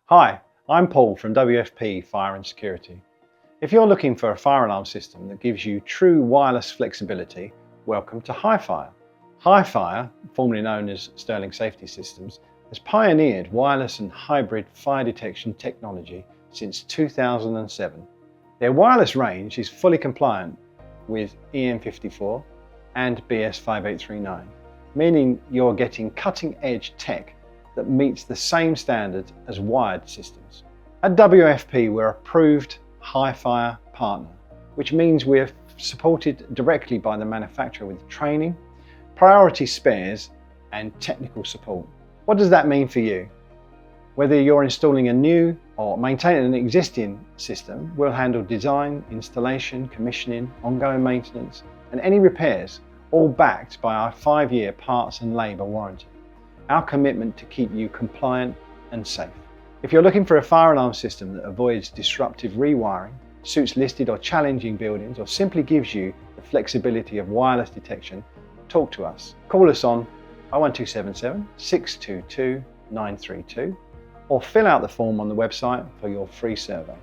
Hi, I'm Paul from WFP Fire Security. If you're looking for a fire alarm system that gives you true wireless flexibility, welcome to Hyfire. Hyfire, formerly known as Sterling Safety Systems, has pioneered wireless and hybrid fire detection technology since 2007. Their wireless range is fully compliant with EN54 and BS 5839, meaning you're getting cutting-edge tech that meets the same standards as wired systems. At WFP, we're approved Hyfire partner, which means we're supported directly by the manufacturer with training, priority spares, and technical support. What does that mean for you? Whether you're installing a new or maintaining an existing system, we'll handle design, installation, commissioning, ongoing maintenance, and any repairs, all backed by our 5-year parts and labour warranty. Our commitment to keep you compliant and safe. If you're looking for a fire alarm system that avoids disruptive rewiring, suits listed or challenging buildings, or simply gives you the flexibility of wireless detection, talk to us. Call us on 01277 622 932 or fill out the form on the website for your free survey.